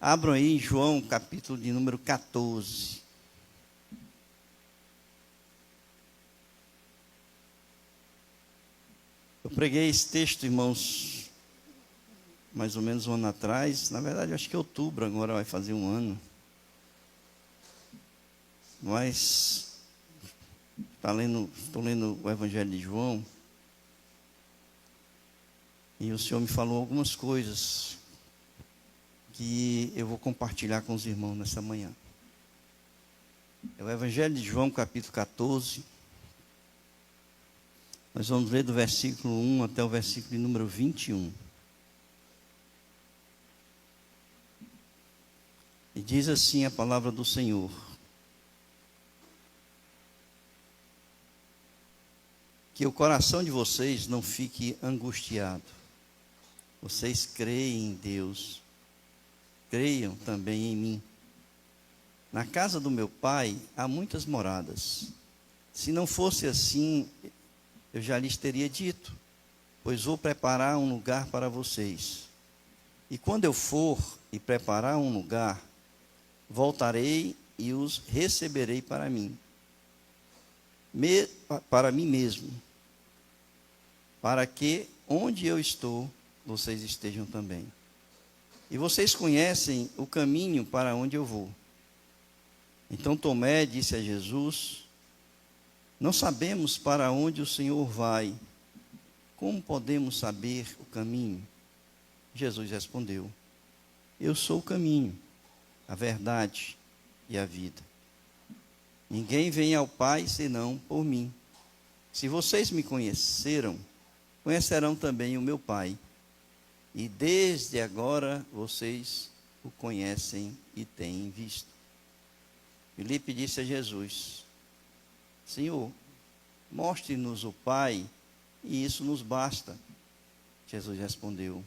Abram aí em João, capítulo de número 14. Eu preguei esse texto, irmãos, mais ou menos um ano atrás. Na verdade, acho que outubro agora vai fazer um ano. Mas estou lendo o Evangelho de João. E o Senhor me falou algumas coisas que eu vou compartilhar com os irmãos nessa manhã. É o Evangelho de João, capítulo 14. Nós vamos ler do versículo 1 até o versículo de número 21. E diz assim a palavra do Senhor: que o coração de vocês não fique angustiado. Vocês creem em Deus, creiam também em mim. Na casa do meu Pai há muitas moradas. Se não fosse assim, eu já lhes teria dito, pois vou preparar um lugar para vocês. E quando eu for e preparar um lugar, voltarei e os receberei para mim mesmo, para que onde eu estou, vocês estejam também. E vocês conhecem o caminho para onde eu vou. Então Tomé disse a Jesus: não sabemos para onde o Senhor vai. Como podemos saber o caminho? Jesus respondeu: eu sou o caminho, a verdade e a vida. Ninguém vem ao Pai senão por mim. Se vocês me conheceram, conhecerão também o meu Pai. E desde agora vocês o conhecem e têm visto. Filipe disse a Jesus: Senhor, mostre-nos o Pai, e isso nos basta. Jesus respondeu: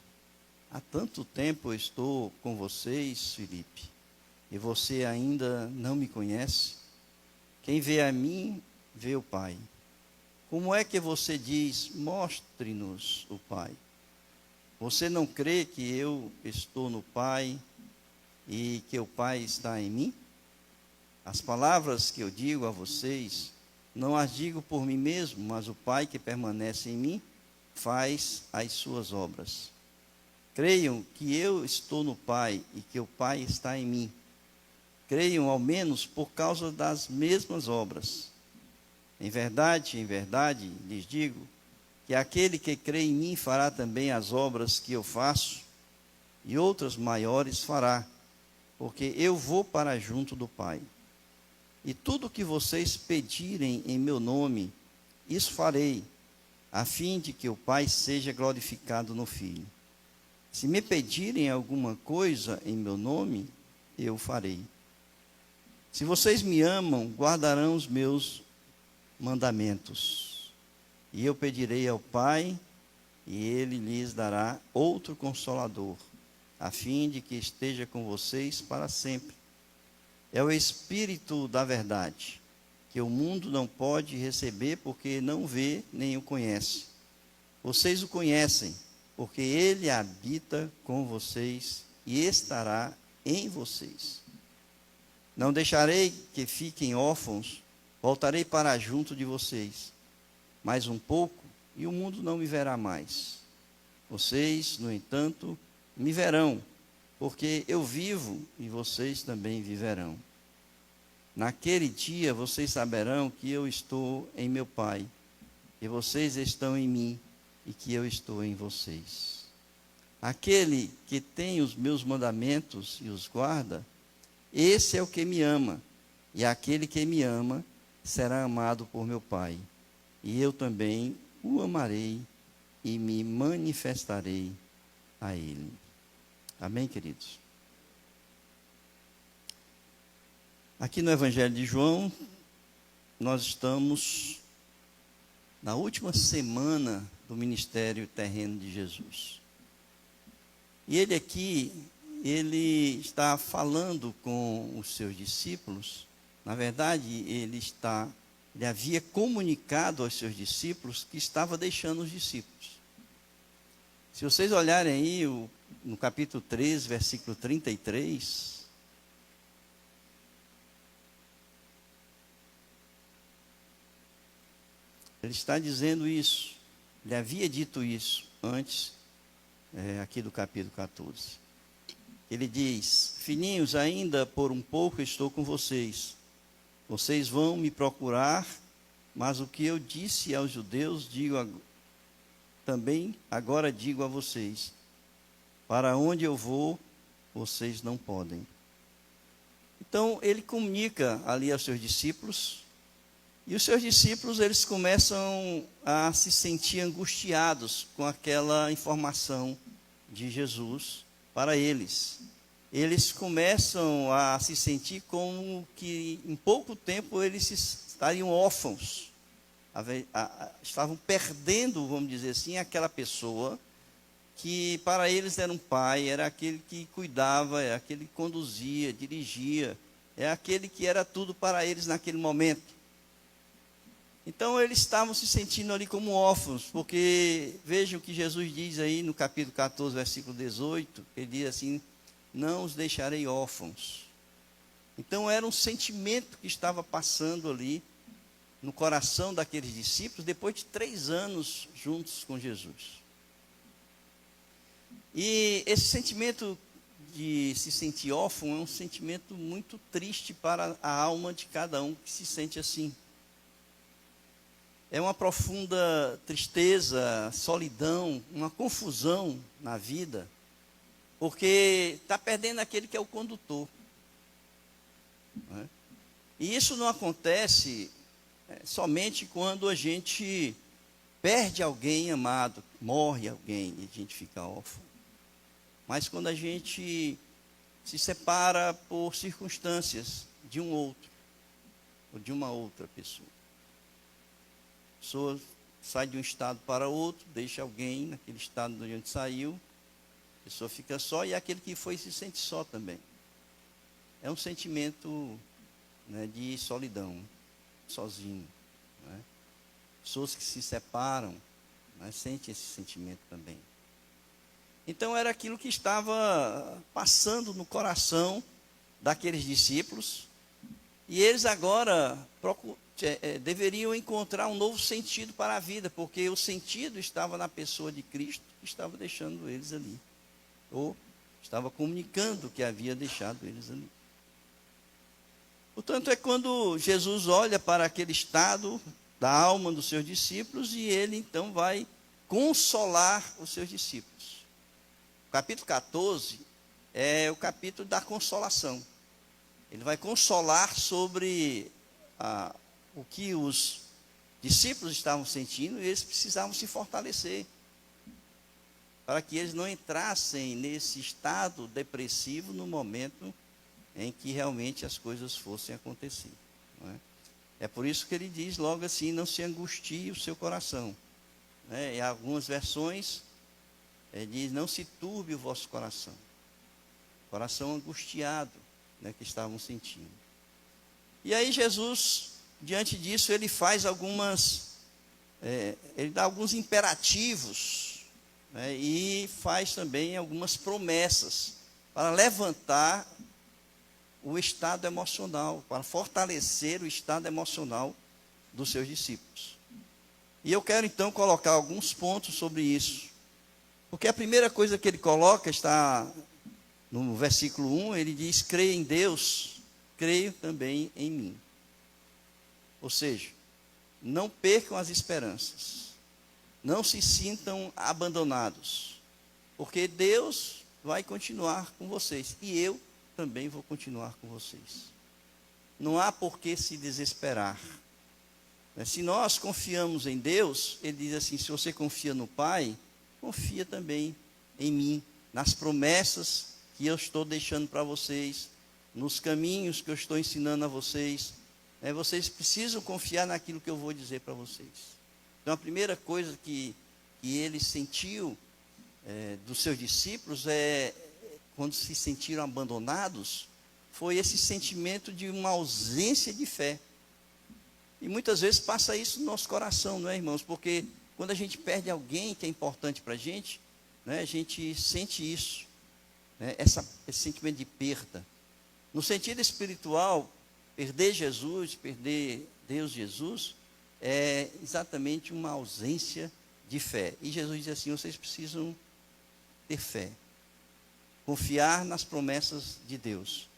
há tanto tempo eu estou com vocês, Filipe, e você ainda não me conhece? Quem vê a mim, vê o Pai. Como é que você diz: mostre-nos o Pai? Você não crê que eu estou no Pai e que o Pai está em mim? As palavras que eu digo a vocês, não as digo por mim mesmo, mas o Pai que permanece em mim faz as suas obras. Creiam que eu estou no Pai e que o Pai está em mim. Creiam ao menos por causa das mesmas obras. Em verdade, lhes digo, que aquele que crê em mim fará também as obras que eu faço, e outras maiores fará, porque eu vou para junto do Pai. E tudo o que vocês pedirem em meu nome, isso farei, a fim de que o Pai seja glorificado no Filho. Se me pedirem alguma coisa em meu nome, eu farei. Se vocês me amam, guardarão os meus mandamentos. E eu pedirei ao Pai, e Ele lhes dará outro Consolador, a fim de que esteja com vocês para sempre. É o Espírito da verdade, que o mundo não pode receber, porque não vê nem o conhece. Vocês o conhecem, porque Ele habita com vocês e estará em vocês. Não deixarei que fiquem órfãos, voltarei para junto de vocês. Mais um pouco, e o mundo não me verá mais. Vocês, no entanto, me verão, porque eu vivo e vocês também viverão. Naquele dia vocês saberão que eu estou em meu Pai, que vocês estão em mim e que eu estou em vocês. Aquele que tem os meus mandamentos e os guarda, esse é o que me ama, e aquele que me ama será amado por meu Pai. E eu também o amarei e me manifestarei a ele. Amém, queridos? Aqui no Evangelho de João, nós estamos na última semana do ministério terreno de Jesus. E ele aqui, ele está falando com os seus discípulos. Na verdade, ele havia comunicado aos seus discípulos que estava deixando os discípulos. Se vocês olharem aí, no capítulo 13, versículo 33, ele está dizendo isso. Ele havia dito isso antes, aqui do capítulo 14. Ele diz: filhinhos, ainda por um pouco estou com vocês. Vocês vão me procurar, mas o que eu disse aos judeus, também agora digo a vocês: para onde eu vou, vocês não podem. Então, ele comunica ali aos seus discípulos, e os seus discípulos, eles começam a se sentir angustiados com aquela informação de Jesus para eles. Eles começam a se sentir como que em pouco tempo eles estariam órfãos. Estavam perdendo, vamos dizer assim, aquela pessoa que para eles era um pai, era aquele que cuidava, é aquele que conduzia, dirigia, é aquele que era tudo para eles naquele momento. Então eles estavam se sentindo ali como órfãos, porque vejam o que Jesus diz aí no capítulo 14, versículo 18, ele diz assim: não os deixarei órfãos. Então era um sentimento que estava passando ali no coração daqueles discípulos, depois de 3 anos juntos com Jesus. E esse sentimento de se sentir órfão é um sentimento muito triste para a alma de cada um que se sente assim. É uma profunda tristeza, solidão, uma confusão na vida, porque está perdendo aquele que é o condutor. Né? E isso não acontece somente quando a gente perde alguém amado, morre alguém e a gente fica órfão. Mas quando a gente se separa por circunstâncias de um outro, ou de uma outra pessoa. A pessoa sai de um estado para outro, deixa alguém naquele estado de onde saiu, a pessoa fica só, e aquele que foi se sente só também. É um sentimento, né, de solidão, sozinho. Né? Pessoas que se separam, né, sentem esse sentimento também. Então era aquilo que estava passando no coração daqueles discípulos, e eles agora deveriam encontrar um novo sentido para a vida, porque o sentido estava na pessoa de Cristo, que estava deixando eles ali, ou estava comunicando que havia deixado eles ali. Portanto, é quando Jesus olha para aquele estado da alma dos seus discípulos, e ele então vai consolar os seus discípulos. O capítulo 14 é o capítulo da consolação. Ele vai consolar sobre o que os discípulos estavam sentindo, e eles precisavam se fortalecer, para que eles não entrassem nesse estado depressivo no momento em que realmente as coisas fossem acontecer. Não é? É por isso que ele diz logo assim: não se angustie o seu coração. Em algumas versões, diz: não se turbe o vosso coração. Coração angustiado, né, que estavam sentindo. E aí Jesus, diante disso, ele faz ele dá alguns imperativos, né, e faz também algumas promessas para levantar o estado emocional, para fortalecer o estado emocional dos seus discípulos. E eu quero então colocar alguns pontos sobre isso, porque a primeira coisa que ele coloca está no versículo 1, ele diz: creia em Deus, creio também em mim. Ou seja, não percam as esperanças, não se sintam abandonados, porque Deus vai continuar com vocês, e eu também vou continuar com vocês. Não há por que se desesperar. Se nós confiamos em Deus, ele diz assim: se você confia no Pai, confia também em mim, nas promessas que eu estou deixando para vocês, nos caminhos que eu estou ensinando a vocês. Vocês precisam confiar naquilo que eu vou dizer para vocês. Então, a primeira coisa que ele sentiu dos seus discípulos, quando se sentiram abandonados, foi esse sentimento de uma ausência de fé. E muitas vezes passa isso no nosso coração, não é, irmãos? Porque quando a gente perde alguém que é importante para a gente, né, a gente sente isso. né, esse sentimento de perda. No sentido espiritual, perder Jesus, perder Deus Jesus, é exatamente uma ausência de fé. E Jesus diz assim: vocês precisam ter fé, confiar nas promessas de Deus,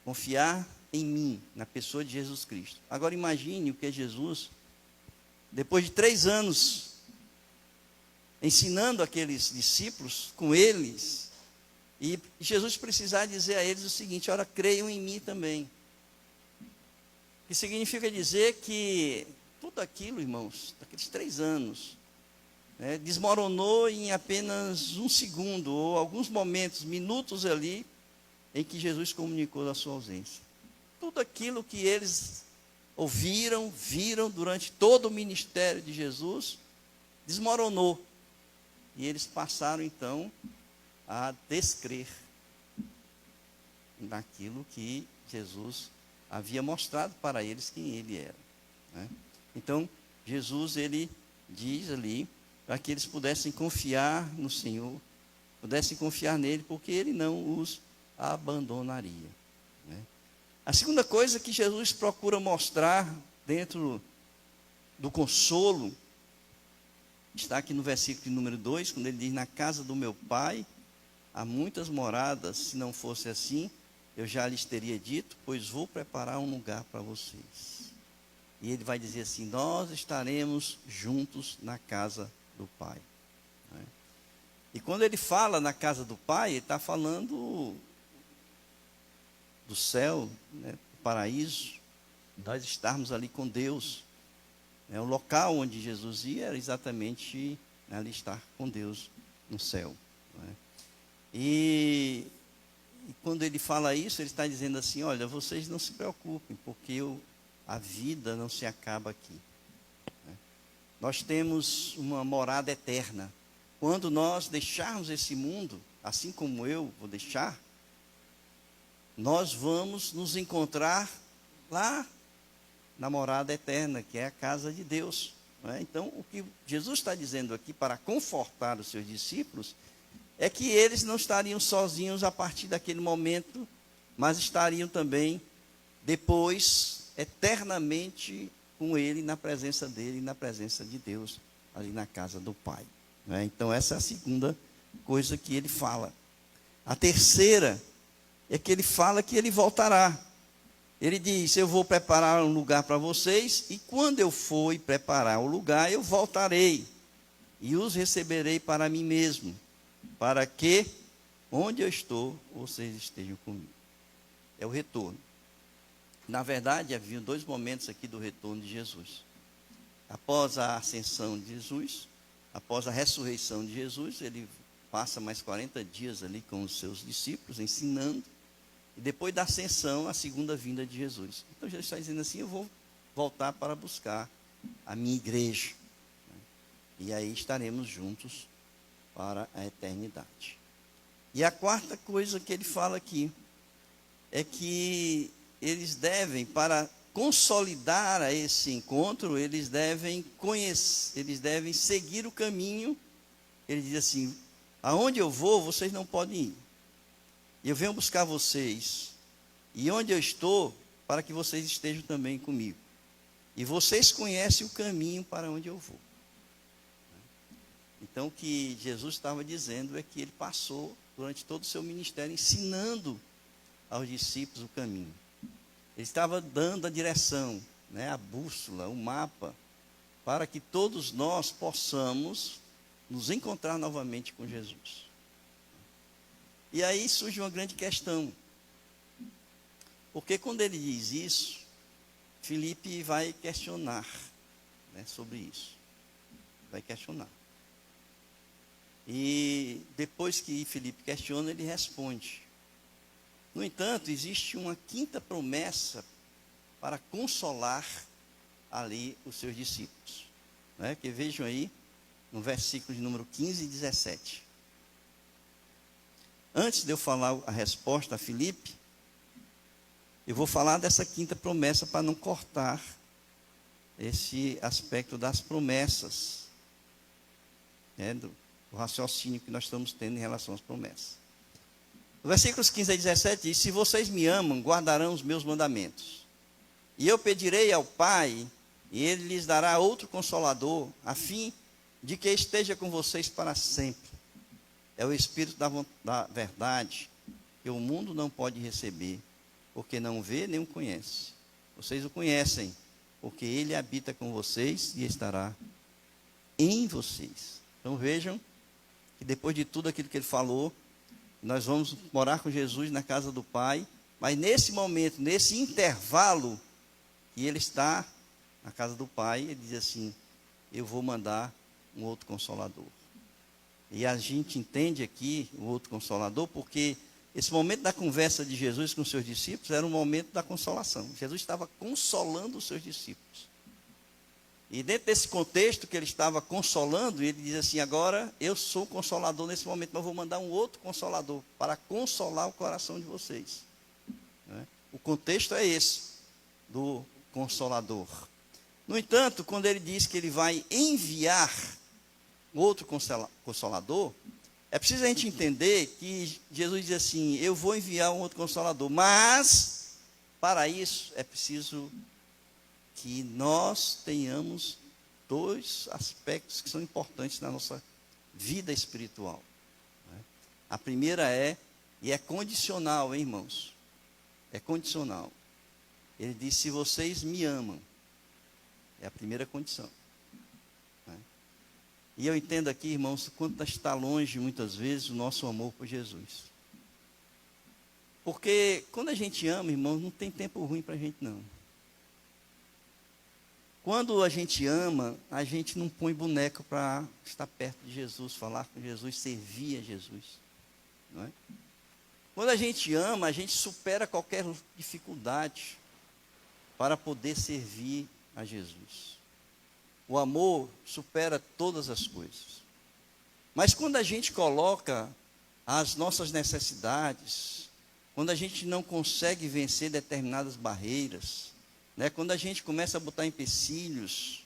confiar em mim, na pessoa de Jesus Cristo. Agora imagine o que é Jesus, depois de 3 anos, ensinando aqueles discípulos, com eles, e Jesus precisar dizer a eles o seguinte: ora, creiam em mim também. Que significa dizer que tudo aquilo, irmãos, daqueles 3 anos, né, desmoronou em apenas 1 segundo, ou alguns momentos, minutos ali, em que Jesus comunicou a sua ausência. Tudo aquilo que eles ouviram, viram durante todo o ministério de Jesus, desmoronou. E eles passaram então a descrer naquilo que Jesus havia mostrado para eles quem ele era, né? Então, Jesus, ele diz ali, para que eles pudessem confiar no Senhor, pudessem confiar nele, porque ele não os abandonaria, né? A segunda coisa que Jesus procura mostrar dentro do consolo, está aqui no versículo número 2, quando ele diz: na casa do meu pai há muitas moradas, se não fosse assim, eu já lhes teria dito, pois vou preparar um lugar para vocês. E ele vai dizer assim: nós estaremos juntos na casa do Pai, né? E quando ele fala na casa do Pai, ele está falando do céu, né, do paraíso, nós estarmos ali com Deus, né? O local onde Jesus ia era exatamente, né, ali estar com Deus no céu, né? E quando ele fala isso, ele está dizendo assim: olha, vocês não se preocupem, porque a vida não se acaba aqui, né? Nós temos uma morada eterna. Quando nós deixarmos esse mundo, assim como eu vou deixar, nós vamos nos encontrar lá na morada eterna, que é a casa de Deus, né? Então, o que Jesus está dizendo aqui para confortar os seus discípulos é que eles não estariam sozinhos a partir daquele momento, mas estariam também depois, eternamente, com ele, na presença dele, na presença de Deus, ali na casa do Pai, né? Então, essa é a segunda coisa que ele fala. A terceira é que ele fala que ele voltará. Ele diz: eu vou preparar um lugar para vocês, e quando eu for e preparar o lugar, eu voltarei, e os receberei para mim mesmo, para que, onde eu estou, vocês estejam comigo. É o retorno. Na verdade, havia 2 momentos aqui do retorno de Jesus. Após a ascensão de Jesus, após a ressurreição de Jesus, ele passa mais 40 dias ali com os seus discípulos, ensinando. E depois da ascensão, a segunda vinda de Jesus. Então, Jesus está dizendo assim: eu vou voltar para buscar a minha igreja, né? E aí estaremos juntos para a eternidade. E a quarta coisa que ele fala aqui é que eles devem, para consolidar esse encontro, eles devem conhecer, eles devem seguir o caminho. Ele diz assim: aonde eu vou, vocês não podem ir. Eu venho buscar vocês, e onde eu estou, para que vocês estejam também comigo. E vocês conhecem o caminho para onde eu vou. Então, o que Jesus estava dizendo é que ele passou durante todo o seu ministério ensinando aos discípulos o caminho. Ele estava dando a direção, né, a bússola, o mapa, para que todos nós possamos nos encontrar novamente com Jesus. E aí surge uma grande questão. Porque quando ele diz isso, Filipe vai questionar, né, sobre isso. Vai questionar. E depois que Filipe questiona, ele responde. No entanto, existe uma quinta promessa para consolar ali os seus discípulos, né? Que vejam aí no versículo de número 15 e 17. Antes de eu falar a resposta a Filipe, eu vou falar dessa quinta promessa para não cortar esse aspecto das promessas, né, do raciocínio que nós estamos tendo em relação às promessas. Versículos 15 a 17 diz: se vocês me amam, guardarão os meus mandamentos. E eu pedirei ao Pai, e Ele lhes dará outro Consolador, a fim de que esteja com vocês para sempre. É o Espírito da verdade, que o mundo não pode receber, porque não vê nem o conhece. Vocês o conhecem, porque Ele habita com vocês e estará em vocês. Então vejam que depois de tudo aquilo que Ele falou, nós vamos morar com Jesus na casa do Pai, mas nesse momento, nesse intervalo que Ele está na casa do Pai, Ele diz assim: eu vou mandar um outro Consolador. E a gente entende aqui o outro Consolador, porque esse momento da conversa de Jesus com os seus discípulos era um momento da consolação. Jesus estava consolando os seus discípulos. E dentro desse contexto que ele estava consolando, ele diz assim: agora eu sou consolador nesse momento, mas vou mandar um outro Consolador para consolar o coração de vocês. O contexto é esse, do Consolador. No entanto, quando ele diz que ele vai enviar outro Consolador, é preciso a gente entender que Jesus diz assim: eu vou enviar um outro Consolador, mas para isso é preciso que nós tenhamos dois aspectos que são importantes na nossa vida espiritual. A primeira e é condicional, hein, irmãos? É condicional. Ele diz: se vocês me amam, é a primeira condição. E eu entendo aqui, irmãos, quanto está longe, muitas vezes, o nosso amor por Jesus. Porque quando a gente ama, irmãos, não tem tempo ruim para a gente, não. Quando a gente ama, a gente não põe boneco para estar perto de Jesus, falar com Jesus, servir a Jesus. Não é? Quando a gente ama, a gente supera qualquer dificuldade para poder servir a Jesus. O amor supera todas as coisas. Mas quando a gente coloca as nossas necessidades, quando a gente não consegue vencer determinadas barreiras, quando a gente começa a botar empecilhos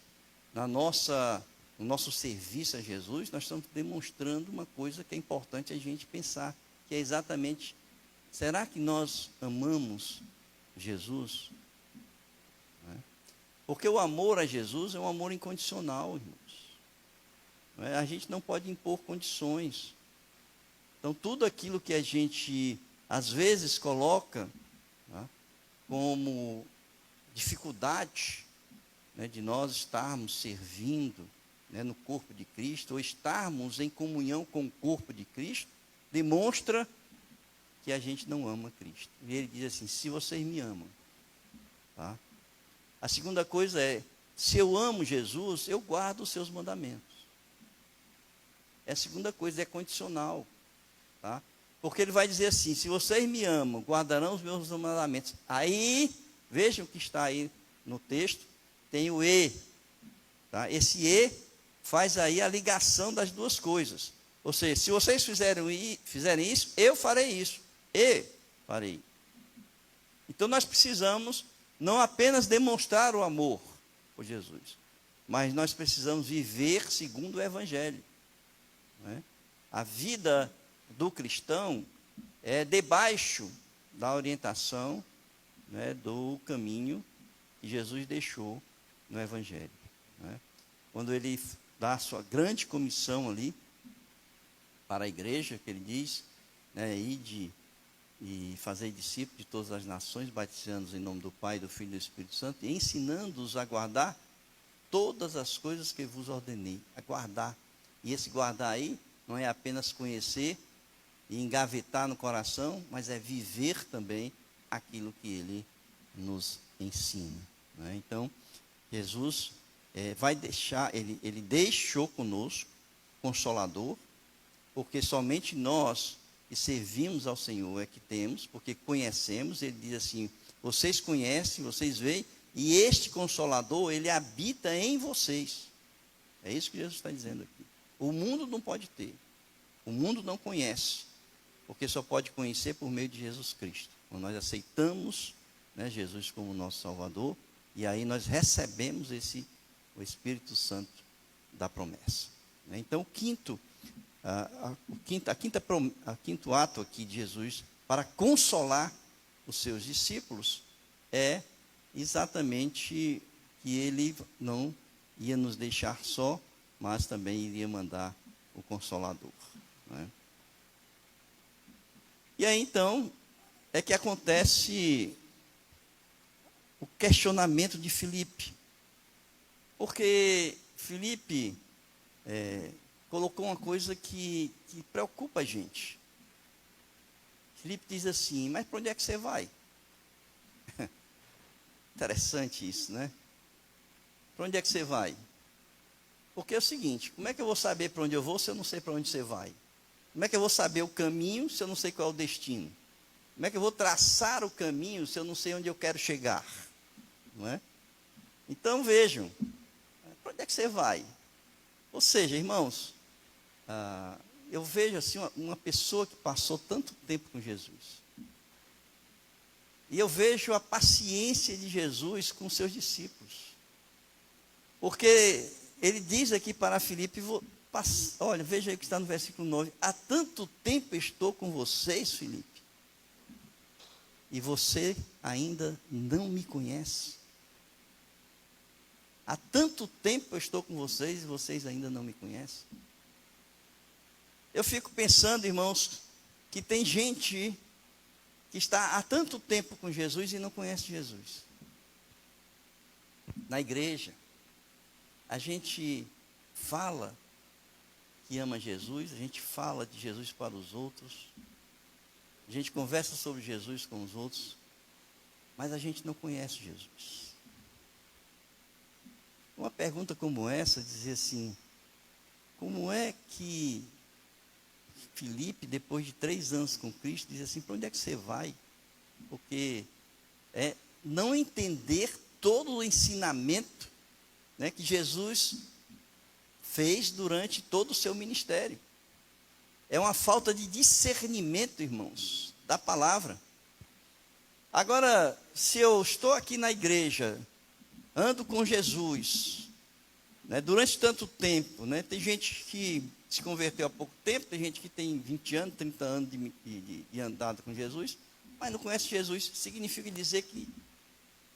no nosso serviço a Jesus, nós estamos demonstrando uma coisa que é importante a gente pensar, que é exatamente: será que nós amamos Jesus? Porque o amor a Jesus é um amor incondicional, irmãos. A gente não pode impor condições. Então, tudo aquilo que a gente, às vezes, coloca como dificuldade de nós estarmos servindo no corpo de Cristo, ou estarmos em comunhão com o corpo de Cristo, demonstra que a gente não ama Cristo. E ele diz assim: se vocês me amam. Tá? A segunda coisa se eu amo Jesus, eu guardo os seus mandamentos. A segunda coisa é condicional. Tá? Porque ele vai dizer assim: se vocês me amam, guardarão os meus mandamentos. Aí, vejam o que está aí no texto, tem o e. Tá? Esse e faz aí a ligação das duas coisas. Ou seja, se vocês fizerem isso, eu farei isso. E farei. Então nós precisamos não apenas demonstrar o amor por Jesus, mas nós precisamos viver segundo o Evangelho. A vida do cristão é debaixo da orientação do caminho que Jesus deixou no Evangelho. Quando ele dá a sua grande comissão ali para a igreja, que ele diz, ide e fazer discípulos de todas as nações, batizando-os em nome do Pai, do Filho e do Espírito Santo, e ensinando-os a guardar todas as coisas que vos ordenei, a guardar. E esse guardar aí não é apenas conhecer e engavetar no coração, mas é viver também aquilo que ele nos ensina. Então, Jesus vai deixar, ele deixou conosco Consolador, porque somente nós que servimos ao Senhor é que temos, porque conhecemos. Ele diz assim: vocês conhecem, vocês veem, e este Consolador, ele habita em vocês. É isso que Jesus está dizendo aqui. O mundo não pode ter, o mundo não conhece, porque só pode conhecer por meio de Jesus Cristo. Quando nós aceitamos Jesus como nosso Salvador, e aí nós recebemos o Espírito Santo da promessa. Então, o quinto o quinto ato aqui de Jesus para consolar os seus discípulos é exatamente que ele não ia nos deixar só, mas também iria mandar o Consolador. Né? E aí então é que acontece o questionamento de Filipe, porque Filipe colocou uma coisa que preocupa a gente. Filipe diz assim: mas para onde é que você vai? Interessante isso, né? Para onde é que você vai? Porque é o seguinte: como é que eu vou saber para onde eu vou se eu não sei para onde você vai? Como é que eu vou saber o caminho se eu não sei qual é o destino? Como é que eu vou traçar o caminho se eu não sei onde eu quero chegar? Não é? Então vejam, para onde é que você vai? Ou seja, irmãos, eu vejo assim uma pessoa que passou tanto tempo com Jesus. E eu vejo a paciência de Jesus com seus discípulos. Porque ele diz aqui para Filipe, olha, veja aí o que está no versículo 9. Há tanto tempo estou com vocês, Filipe, e você ainda não me conhece. Há tanto tempo eu estou com vocês e vocês ainda não me conhecem. Eu fico pensando, irmãos, que tem gente que está há tanto tempo com Jesus e não conhece Jesus. Na igreja, a gente fala que ama Jesus, a gente fala de Jesus para os outros, a gente conversa sobre Jesus com os outros, mas a gente não conhece Jesus. Uma pergunta como essa, dizer assim: como é que Filipe, depois de 3 anos com Cristo, diz assim: para onde é que você vai? Porque não entender todo o ensinamento, né, que Jesus fez durante todo o seu ministério. É uma falta de discernimento, irmãos, da palavra. Agora, se eu estou aqui na igreja, ando com Jesus, né, durante tanto tempo, né, tem gente que se converteu há pouco tempo, tem gente que tem 20 anos, 30 anos de andado com Jesus, mas não conhece Jesus. Significa dizer que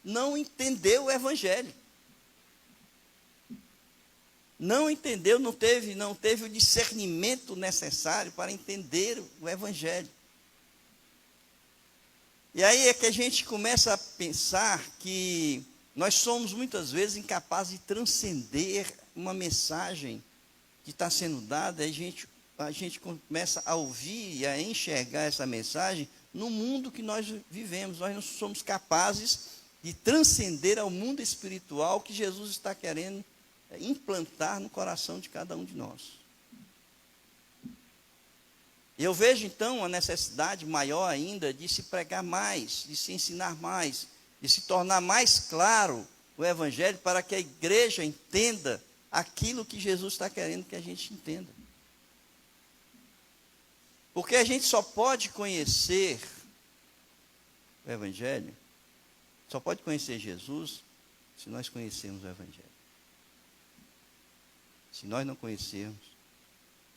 não entendeu o Evangelho. Não entendeu, não teve o discernimento necessário para entender o Evangelho. E aí é que a gente começa a pensar que nós somos muitas vezes incapazes de transcender uma mensagem que está sendo dada, a gente começa a ouvir e a enxergar essa mensagem no mundo que nós vivemos. Nós não somos capazes de transcender ao mundo espiritual que Jesus está querendo implantar no coração de cada um de nós. Eu vejo então a necessidade maior ainda de se pregar mais, de se ensinar mais, de se tornar mais claro o Evangelho para que a igreja entenda aquilo que Jesus está querendo que a gente entenda. Porque a gente só pode conhecer o Evangelho, só pode conhecer Jesus se nós conhecermos o Evangelho. Se nós não conhecermos,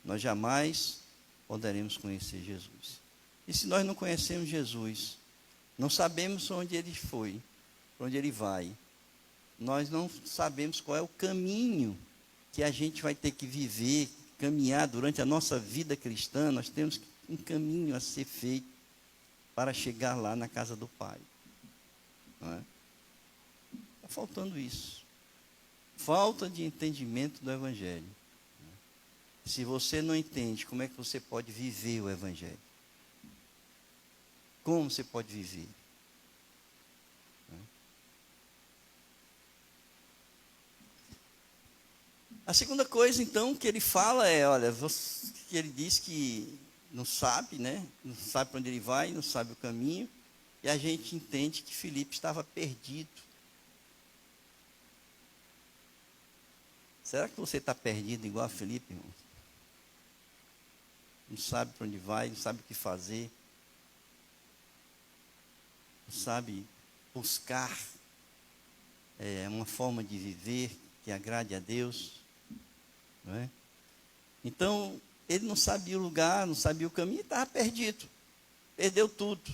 nós jamais poderemos conhecer Jesus. E se nós não conhecemos Jesus, não sabemos onde ele foi, para onde ele vai, nós não sabemos qual é o caminho que a gente vai ter que viver, caminhar durante a nossa vida cristã. Nós temos um caminho a ser feito para chegar lá na casa do Pai. Não é? Está faltando isso. Falta de entendimento do Evangelho. Se você não entende, como é que você pode viver o Evangelho? Como você pode viver? A segunda coisa, então, que ele fala olha, que ele diz que não sabe, né? Não sabe para onde ele vai, não sabe o caminho, e a gente entende que Filipe estava perdido. Será que você está perdido igual a Filipe, irmão? Não sabe para onde vai, não sabe o que fazer, não sabe buscar uma forma de viver que agrade a Deus, não é? Então, ele não sabia o lugar, não sabia o caminho, estava perdido, perdeu tudo,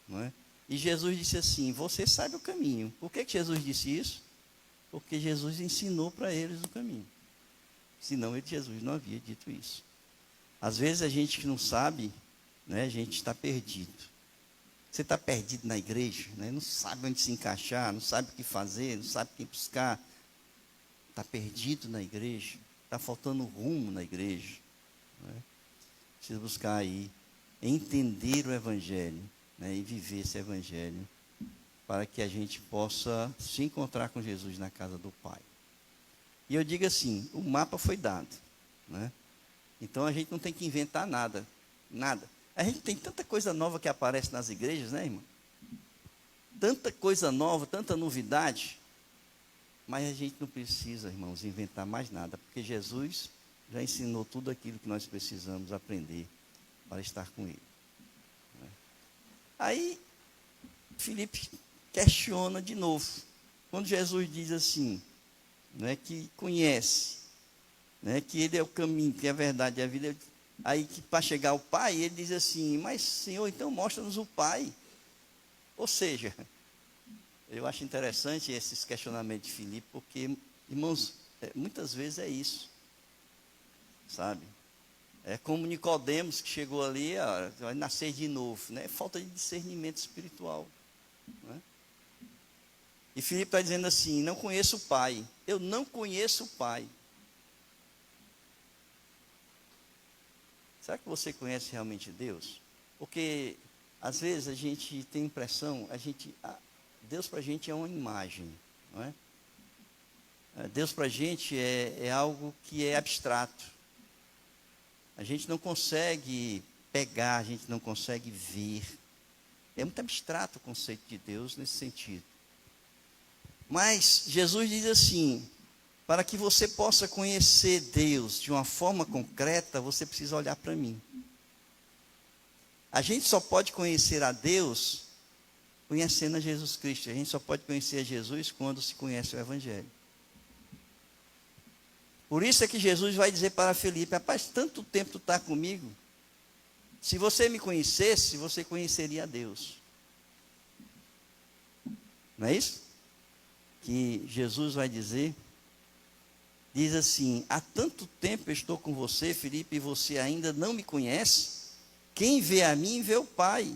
não é? E Jesus disse assim: você sabe o caminho. Por que Jesus disse isso? Porque Jesus ensinou para eles o caminho. Senão Jesus não havia dito isso. Às vezes a gente que não sabe, né, a gente está perdido. Você está perdido na igreja, né, não sabe onde se encaixar, não sabe o que fazer, não sabe quem buscar. Está perdido na igreja, está faltando rumo na igreja. Né? Precisa buscar aí, entender o Evangelho, né, e viver esse Evangelho, para que a gente possa se encontrar com Jesus na casa do Pai. E eu digo assim, o mapa foi dado, né? Então a gente não tem que inventar nada, nada. A gente tem tanta coisa nova que aparece nas igrejas, né, irmão? Tanta coisa nova, tanta novidade, mas a gente não precisa, irmãos, inventar mais nada, porque Jesus já ensinou tudo aquilo que nós precisamos aprender para estar com Ele. Né? Aí, Filipe questiona de novo, quando Jesus diz assim, né, que conhece, né, que Ele é o caminho, que é a verdade e a vida. Aí que para chegar ao Pai, ele diz assim: mas Senhor, então mostra-nos o Pai. Ou seja, eu acho interessante esses questionamentos de Filipe, porque, irmãos, muitas vezes é isso, sabe? É como Nicodemos, que chegou ali, ó, vai nascer de novo, né? Falta de discernimento espiritual, né? E Filipe está dizendo assim: não conheço o Pai, eu não conheço o Pai. Será que você conhece realmente Deus? Porque às vezes a gente tem a impressão, Deus para a gente é uma imagem, não é? Deus para a gente é algo que é abstrato. A gente não consegue pegar, a gente não consegue ver. É muito abstrato o conceito de Deus nesse sentido. Mas Jesus diz assim: para que você possa conhecer Deus de uma forma concreta, você precisa olhar para mim. A gente só pode conhecer a Deus conhecendo a Jesus Cristo. A gente só pode conhecer a Jesus quando se conhece o Evangelho. Por isso é que Jesus vai dizer para Filipe: rapaz, tanto tempo tu está comigo, se você me conhecesse, você conheceria a Deus. Não é isso? Que Jesus vai dizer. Diz assim: há tanto tempo eu estou com você, Filipe, e você ainda não me conhece? Quem vê a mim, vê o Pai.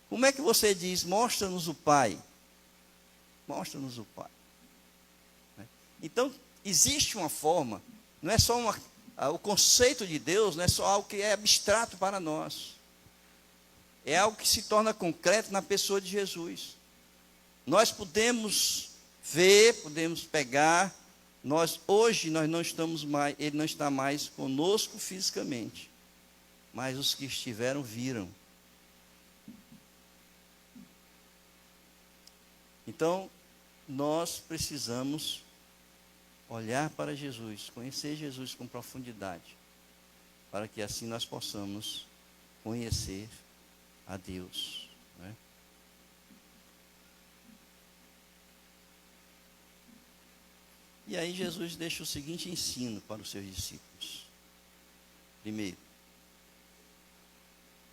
Como é que você diz: mostra-nos o Pai? Mostra-nos o Pai. Então, existe uma forma, não é só o conceito de Deus, não é só algo que é abstrato para nós. É algo que se torna concreto na pessoa de Jesus. Nós podemos ver, podemos pegar. Hoje nós não estamos mais, Ele não está mais conosco fisicamente, mas os que estiveram viram. Então, nós precisamos olhar para Jesus, conhecer Jesus com profundidade, para que assim nós possamos conhecer a Deus, né? E aí Jesus deixa o seguinte ensino para os seus discípulos. Primeiro,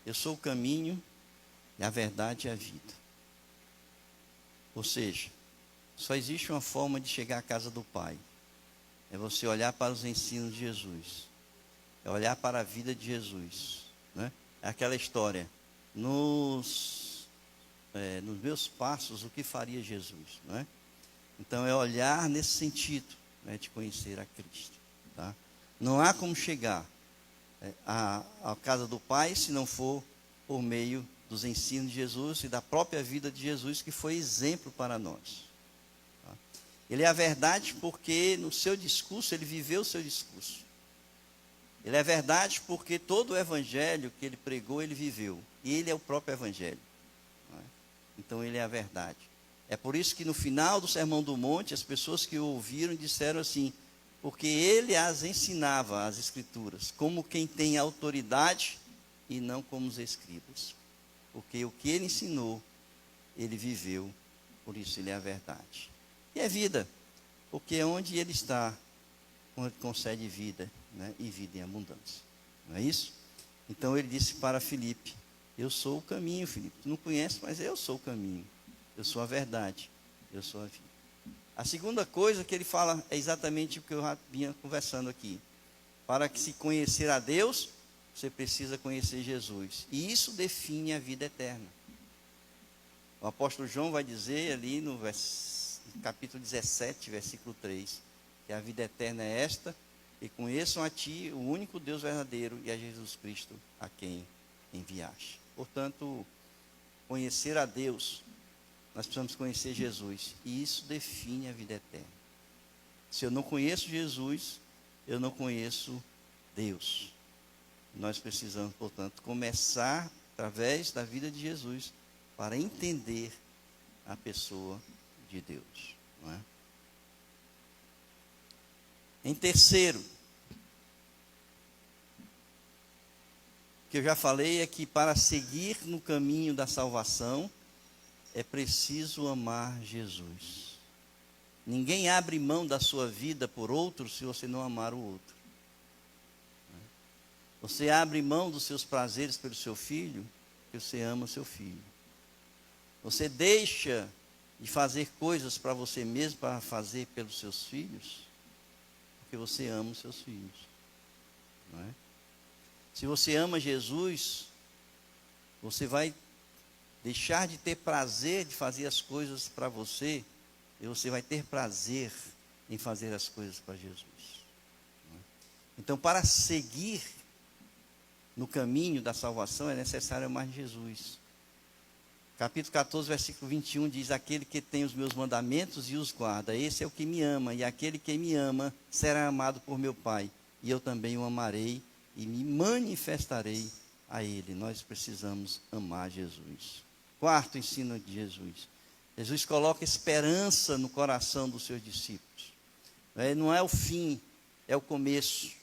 eu sou o caminho, a verdade e a vida. Ou seja, só existe uma forma de chegar à casa do Pai. É você olhar para os ensinos de Jesus. É olhar para a vida de Jesus, né? É aquela história. Nos meus passos, o que faria Jesus, não é? Então é olhar nesse sentido, né, de conhecer a Cristo, tá? Não há como chegar à casa do Pai se não for por meio dos ensinos de Jesus e da própria vida de Jesus, que foi exemplo para nós. Tá? Ele é a verdade porque no seu discurso, ele viveu o seu discurso. Ele é a verdade porque todo o evangelho que ele pregou, ele viveu. E ele é o próprio evangelho. Não é? Então ele é a verdade. É por isso que no final do Sermão do Monte, as pessoas que o ouviram disseram assim: porque ele as ensinava, as escrituras, como quem tem autoridade e não como os escribas. Porque o que ele ensinou, ele viveu, por isso ele é a verdade. E é vida, porque onde ele está, concede vida, né, e vida em abundância. Não é isso? Então ele disse para Filipe: eu sou o caminho, Filipe. Tu não conhece, mas eu sou o caminho. Eu sou a verdade. Eu sou a vida. A segunda coisa que ele fala é exatamente o que eu já vinha conversando aqui. Para que se conhecer a Deus, você precisa conhecer Jesus. E isso define a vida eterna. O apóstolo João vai dizer ali no capítulo 17, versículo 3, que a vida eterna é esta: e conheçam a ti, o único Deus verdadeiro, e a Jesus Cristo, a quem enviaste. Portanto, conhecer a Deus, nós precisamos conhecer Jesus, e isso define a vida eterna. Se eu não conheço Jesus, eu não conheço Deus. Nós precisamos, portanto, começar através da vida de Jesus para entender a pessoa de Deus. Não é? Em terceiro, o que eu já falei é que para seguir no caminho da salvação, é preciso amar Jesus. Ninguém abre mão da sua vida por outro se você não amar o outro. Você abre mão dos seus prazeres pelo seu filho, porque você ama o seu filho. Você deixa de fazer coisas para você mesmo, para fazer pelos seus filhos, porque você ama os seus filhos. Não é? Se você ama Jesus, você vai deixar de ter prazer de fazer as coisas para você, e você vai ter prazer em fazer as coisas para Jesus. Então, para seguir no caminho da salvação, é necessário amar Jesus. Capítulo 14, versículo 21 diz: aquele que tem os meus mandamentos e os guarda, esse é o que me ama, e aquele que me ama será amado por meu Pai, e eu também o amarei e me manifestarei a ele. Nós precisamos amar Jesus. Quarto ensino de Jesus: Jesus coloca esperança no coração dos seus discípulos. Não é o fim, é o começo.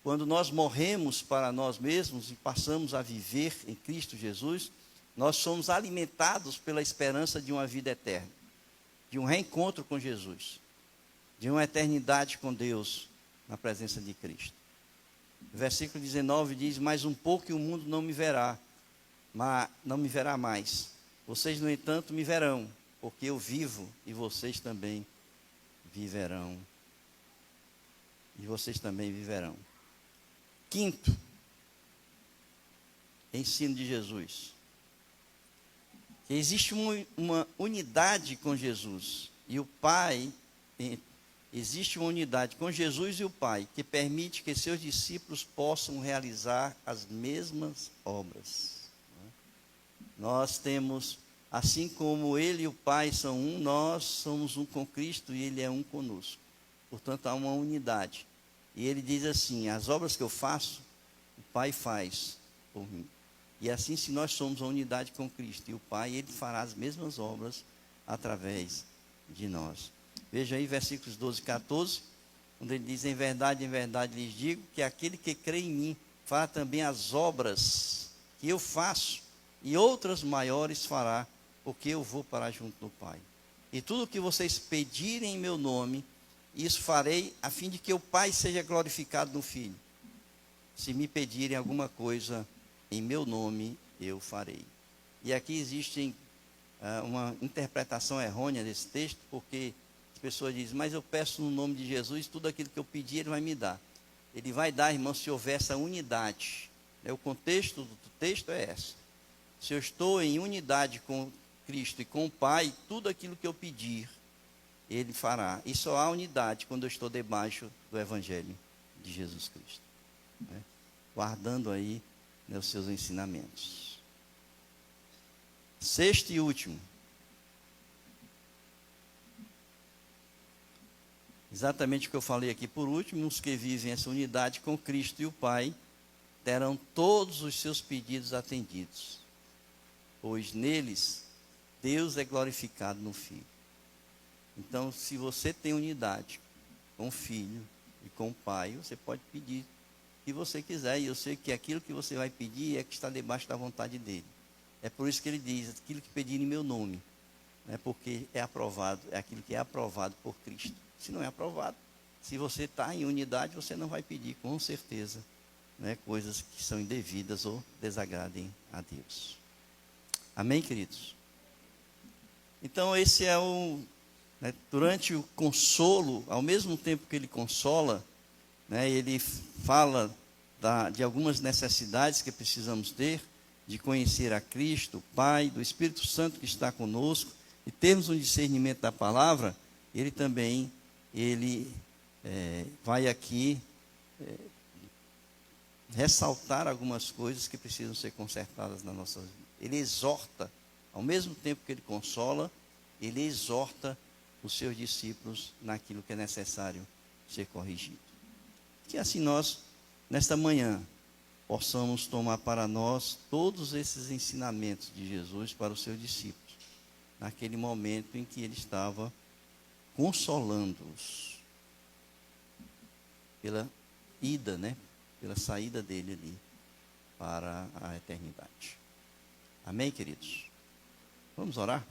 Quando nós morremos para nós mesmos e passamos a viver em Cristo Jesus, nós somos alimentados pela esperança de uma vida eterna, de um reencontro com Jesus, de uma eternidade com Deus na presença de Cristo. O versículo 19 diz: mais um pouco e o mundo não me verá, mas não me verá mais. Vocês, no entanto, me verão, porque eu vivo e vocês também viverão. E vocês também viverão. Quinto, ensino de Jesus. Que existe uma unidade com Jesus e o Pai. Existe uma unidade com Jesus e o Pai que permite que seus discípulos possam realizar as mesmas obras. Nós temos, assim como Ele e o Pai são um, nós somos um com Cristo e Ele é um conosco. Portanto, há uma unidade. E Ele diz assim: as obras que eu faço, o Pai faz por mim. E assim, se nós somos a unidade com Cristo e o Pai, Ele fará as mesmas obras através de nós. Veja aí versículos 12 e 14, onde ele diz: em verdade lhes digo, que aquele que crê em mim, fará também as obras que eu faço, e outras maiores fará, porque eu vou para junto do Pai. E tudo o que vocês pedirem em meu nome, isso farei, a fim de que o Pai seja glorificado no Filho. Se me pedirem alguma coisa em meu nome, eu farei. E aqui existe uma interpretação errônea desse texto, porque as pessoas dizem: mas eu peço no nome de Jesus, tudo aquilo que eu pedir, Ele vai me dar. Ele vai dar, irmão, se houver essa unidade. O contexto do texto é esse. Se eu estou em unidade com Cristo e com o Pai, tudo aquilo que eu pedir, Ele fará. E só há unidade quando eu estou debaixo do Evangelho de Jesus Cristo. Guardando aí os seus ensinamentos. Sexto e último. Exatamente o que eu falei aqui por último: os que vivem essa unidade com Cristo e o Pai terão todos os seus pedidos atendidos, pois neles Deus é glorificado no Filho. Então, se você tem unidade com o Filho e com o Pai, você pode pedir o que você quiser, e eu sei que aquilo que você vai pedir é que está debaixo da vontade dele. É por isso que ele diz: aquilo que pedirem em meu nome, porque é aprovado, é aquilo que é aprovado por Cristo. Se não é aprovado, se você está em unidade, você não vai pedir, com certeza, né, coisas que são indevidas ou desagradem a Deus. Amém, queridos? Então, esse é né, durante o consolo, ao mesmo tempo que ele consola, né, ele fala de algumas necessidades que precisamos ter, de conhecer a Cristo, o Pai, do Espírito Santo que está conosco, e termos um discernimento da palavra. Ele também, vai aqui ressaltar algumas coisas que precisam ser consertadas na nossa vida. Ele exorta, ao mesmo tempo que ele consola, ele exorta os seus discípulos naquilo que é necessário ser corrigido. Que assim nós, nesta manhã, possamos tomar para nós todos esses ensinamentos de Jesus para os seus discípulos, naquele momento em que ele estava consolando-os pela ida, né? Pela saída dele ali para a eternidade. Amém, queridos? Vamos orar?